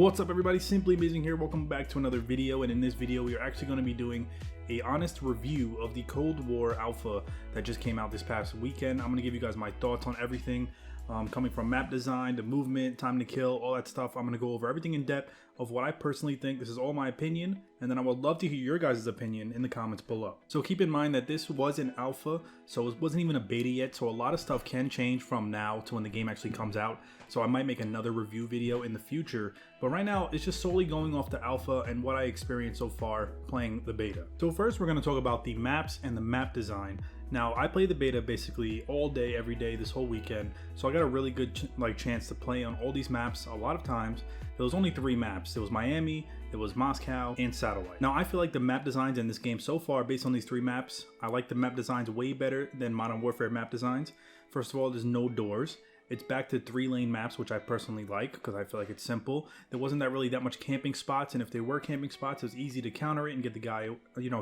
What's up everybody, Simply Amazing here. Welcome back to another video, and in this video we are actually going to be doing a honest review of the Cold War Alpha that just came out this past weekend. I'm going to give you guys my thoughts on everything, coming from map design to movement, time to kill, all that stuff. I'm going to go over everything in depth of what I personally think. This is all my opinion, and then I would love to hear your guys' opinion in the comments below. So keep in mind that this was an alpha, so it wasn't even a beta yet, so a lot of stuff can change from now to when the game actually comes out. So I might make another review video in the future, but right now it's just solely going off the alpha and what I experienced so far playing the beta. So first we're going to talk about the maps and the map design. Now I played the beta basically all day, every day, this whole weekend, so I got a really good chance to play on all these maps a lot of times. There was only 3 maps. It was Miami, it was Moscow, and Satellite. Now I feel like the map designs in this game so far, based on these 3 maps, I like the map designs way better than Modern Warfare map designs. First of all, there's no doors. It's back to 3-lane maps, which I personally like because I feel like it's simple. There wasn't really that much camping spots, and if there were camping spots, it was easy to counter it and get the guy,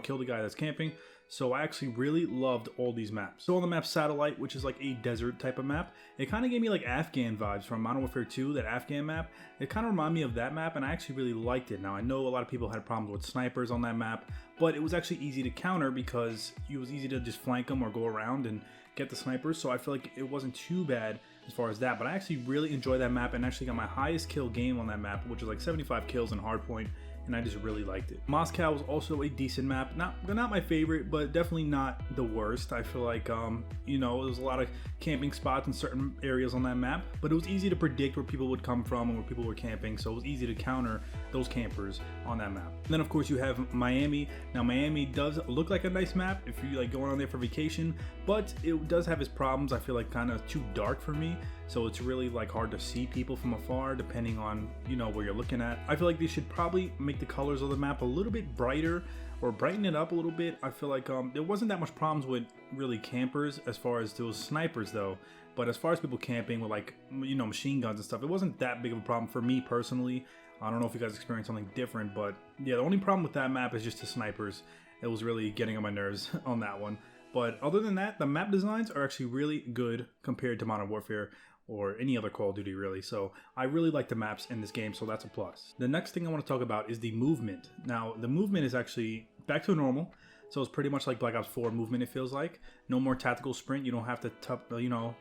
kill the guy that's camping. So I actually really loved all these maps. So on the map Satellite, which is like a desert type of map, it kind of gave me like Afghan vibes from Modern Warfare 2, that Afghan map. It kind of reminded me of that map, and I actually really liked it. Now I know a lot of people had problems with snipers on that map, but it was actually easy to counter because it was easy to just flank them or go around and get the snipers. So I feel like it wasn't too bad as far as that, but I actually really enjoyed that map and actually got my highest kill game on that map, which was like 75 kills in hardpoint, and I just really liked it. Moscow was also a decent map, not my favorite, but definitely not the worst. I feel like there was a lot of camping spots in certain areas on that map, but it was easy to predict where people would come from and where people were camping, so it was easy to counter those campers on that map. And then of course you have Miami. Now Miami does look like a nice map if you like going on there for vacation, but it does have its problems. I feel like kind of too dark for me, so it's really like hard to see people from afar depending on where you're looking at. I feel like they should probably make the colors of the map a little bit brighter or brighten it up a little bit. I feel like there wasn't that much problems with really campers as far as those snipers though, but as far as people camping with like machine guns and stuff, it wasn't that big of a problem for me personally. I don't know if you guys experienced something different, but yeah, the only problem with that map is just the snipers. It was really getting on my nerves on that one. But other than that, the map designs are actually really good compared to Modern Warfare or any other Call of Duty really. So I really like the maps in this game, so that's a plus. The next thing I want to talk about is the movement. Now the movement is actually back to normal. So it's pretty much like Black Ops 4 movement, it feels like. No more tactical sprint. You don't have to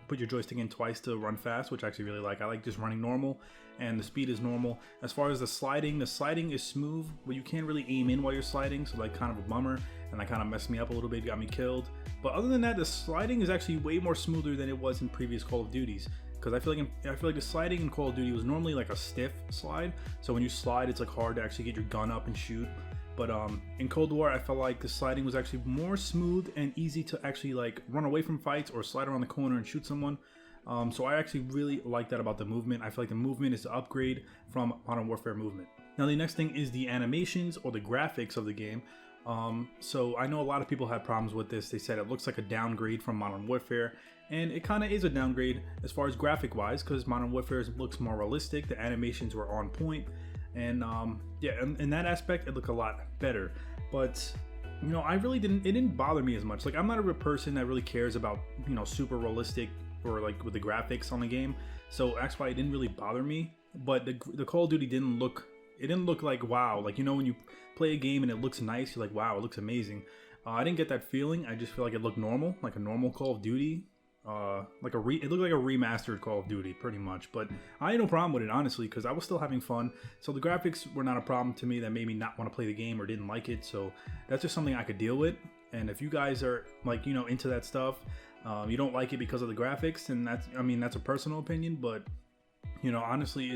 put your joystick in twice to run fast, which I actually really like. I like just running normal, and the speed is normal. As far as the sliding is smooth, but you can't really aim in while you're sliding, so like kind of a bummer, and that kind of messed me up a little bit, got me killed. But other than that, the sliding is actually way more smoother than it was in previous Call of Duties. Because I feel like the sliding in Call of Duty was normally like a stiff slide, so when you slide, it's like hard to actually get your gun up and shoot. But in Cold War, I felt like the sliding was actually more smooth and easy to actually like run away from fights or slide around the corner and shoot someone. So I actually really like that about the movement. I feel like the movement is the upgrade from Modern Warfare movement. Now the next thing is the animations or the graphics of the game. So I know a lot of people had problems with this. They said it looks like a downgrade from Modern Warfare, and it kind of is a downgrade as far as graphic wise, because Modern Warfare looks more realistic. The animations were on point, and yeah, in that aspect it looked a lot better. But I really it didn't bother me as much. Like, I'm not a person that really cares about super realistic or like with the graphics on the game, so that's why it didn't really bother me. But the Call of Duty didn't look like wow, like when you play a game and it looks nice, you're like, wow, it looks amazing. I didn't get that feeling. I just feel like it looked normal, like a normal Call of Duty. It looked like a remastered Call of Duty pretty much, but I had no problem with it honestly, because I was still having fun. So the graphics were not a problem to me that made me not want to play the game or didn't like it. So that's just something I could deal with. And if you guys are like into that stuff, you don't like it because of the graphics, and that's a personal opinion, but honestly,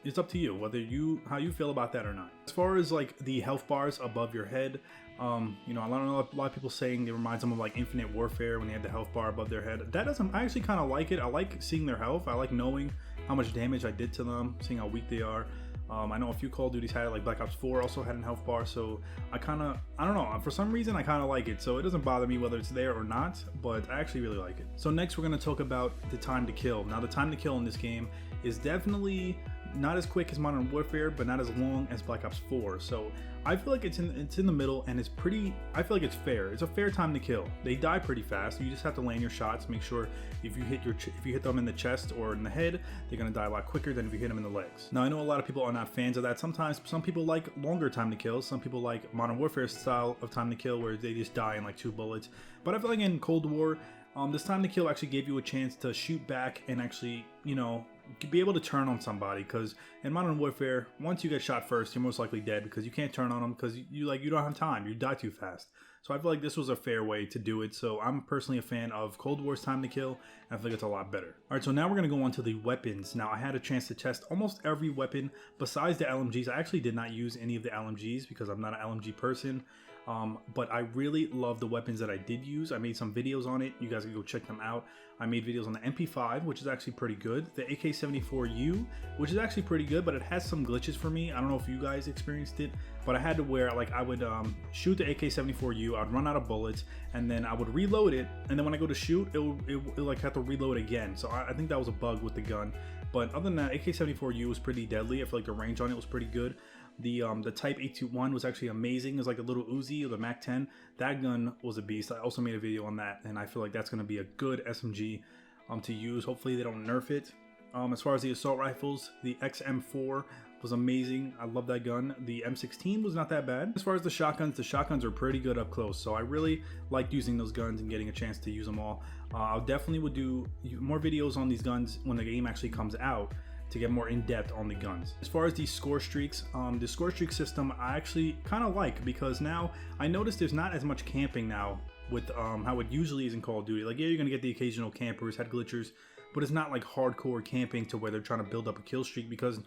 it's up to you how you feel about that or not. As far as like the health bars above your head, I don't know, a lot of people saying it reminds them of like Infinite Warfare when they had the health bar above their head. I actually kind of like it. I like seeing their health. I like knowing how much damage I did to them, seeing how weak they are. I know a few Call of Duties had it, like Black Ops 4 also had a health bar, so I don't know, for some reason I kind of like it, so it doesn't bother me whether it's there or not, but I actually really like it. So next we're going to talk about the time to kill. Now the time to kill in this game is definitely not as quick as Modern Warfare, but not as long as Black Ops 4. So I feel like it's in the middle, and I feel like it's fair. It's a fair time to kill. They die pretty fast. You just have to land your shots. Make sure if you hit them in the chest or in the head, they're gonna die a lot quicker than if you hit them in the legs. Now I know a lot of people are not fans of that. Sometimes some people like longer time to kill. Some people like Modern Warfare style of time to kill where they just die in like 2 bullets. But I feel like in Cold War, this time to kill actually gave you a chance to shoot back and actually, you know, be able to turn on somebody, because in Modern Warfare, once you get shot first, you're most likely dead because you can't turn on them because you don't have time. You die too fast. So I feel like this was a fair way to do it. So I'm personally a fan of Cold War's time to kill, and I think it's a lot better. All right, so now we're gonna go on to the weapons. Now I had a chance to test almost every weapon besides the LMGs. I actually did not use any of the LMGs because I'm not an LMG person. But I really love the weapons that I did use. I made some videos on it. You guys can go check them out. I made videos on the MP5, which is actually pretty good. The AK-74U, which is actually pretty good, but it has some glitches for me. I don't know if you guys experienced it, but I had to wear, like, I would shoot the AK-74U, I'd run out of bullets, and then I would reload it, and then when I go to shoot, it would like have to reload again. So I think that was a bug with the gun. But other than that, AK-74U was pretty deadly. I feel like the range on it was pretty good. The Type 821 was actually amazing. It was like a little Uzi or the MAC-10. That gun was a beast. I also made a video on that, and I feel like that's going to be a good SMG to use. Hopefully they don't nerf it. As far as the assault rifles, the XM4 was amazing. I love that gun. The M16 was not that bad. As far as the shotguns are pretty good up close. So I really liked using those guns and getting a chance to use them all. I'll definitely would do more videos on these guns when the game actually comes out, to get more in-depth on the guns. As far as the score streaks, the score streak system I actually kind of like, because now I noticed there's not as much camping now with how it usually is in Call of Duty. Like, yeah, you're gonna get the occasional campers, head glitchers, but it's not like hardcore camping to where they're trying to build up a kill streak, because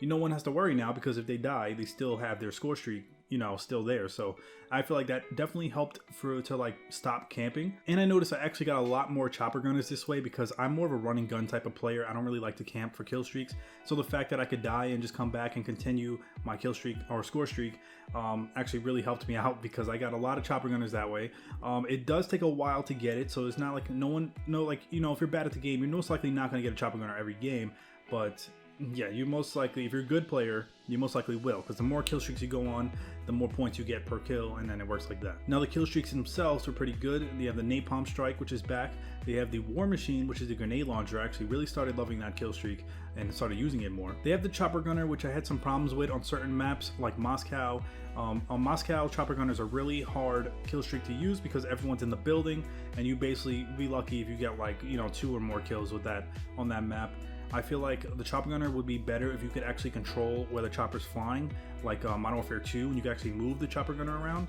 no one has to worry now, because if they die, they still have their score streak, you know, still there. So I feel like that definitely helped to like stop camping. And I noticed I actually got a lot more chopper gunners this way, because I'm more of a running gun type of player. I don't really like to camp for kill streaks. So the fact that I could die and just come back and continue my kill streak or score streak actually really helped me out, because I got a lot of chopper gunners that way. It does take a while to get it, so it's not like if you're bad at the game, you're most likely not going to get a chopper gunner every game. But yeah, you most likely, if you're a good player, you most likely will, because the more kill streaks you go on, the more points you get per kill, and then it works like that. Now the kill streaks themselves are pretty good. They have the Napalm Strike, which is back. They have the War Machine, which is the grenade launcher. I actually really started loving that kill streak and started using it more. They have the Chopper Gunner, which I had some problems with on certain maps like Moscow. On Moscow, Chopper Gunners are really hard kill streak to use because everyone's in the building, and you basically be lucky if you get like 2 or more kills with that on that map. I feel like the Chopper Gunner would be better if you could actually control where the chopper's flying, like Modern Warfare 2, and you can actually move the Chopper Gunner around.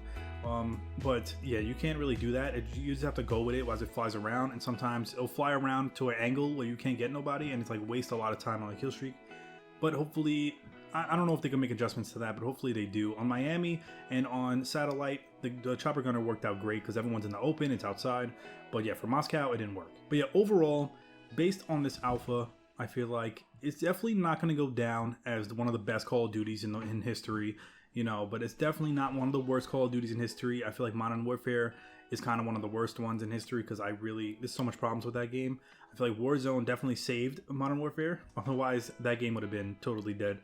But yeah, you can't really do that. You just have to go with it as it flies around, and sometimes it'll fly around to an angle where you can't get nobody, and it's like waste a lot of time on a kill streak. But hopefully, I don't know if they can make adjustments to that, but hopefully they do. On Miami and on Satellite, the Chopper Gunner worked out great because everyone's in the open, it's outside. But yeah, for Moscow, it didn't work. But yeah, overall, based on this alpha, I feel like it's definitely not going to go down as one of the best Call of Duties in history, but it's definitely not one of the worst Call of Duties in history. I feel like Modern Warfare is kind of one of the worst ones in history, because there's so much problems with that game. I feel like Warzone definitely saved Modern Warfare. Otherwise, that game would have been totally dead.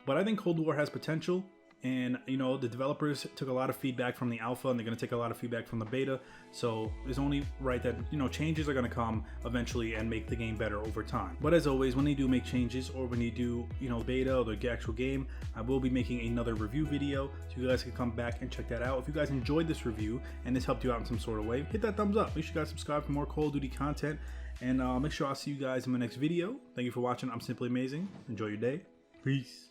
But I think Cold War has potential. And the developers took a lot of feedback from the alpha, and they're going to take a lot of feedback from the beta, so it's only right that changes are going to come eventually and make the game better over time. But as always, when they do make changes, or when they do beta or the actual game, I will be making another review video, so you guys can come back and check that out. If you guys enjoyed this review and this helped you out in some sort of way, hit that thumbs up. Make sure you guys subscribe for more Call of Duty content, and make sure I'll see you guys in my next video. Thank you for watching. I'm Simply Amazing. Enjoy your day. Peace.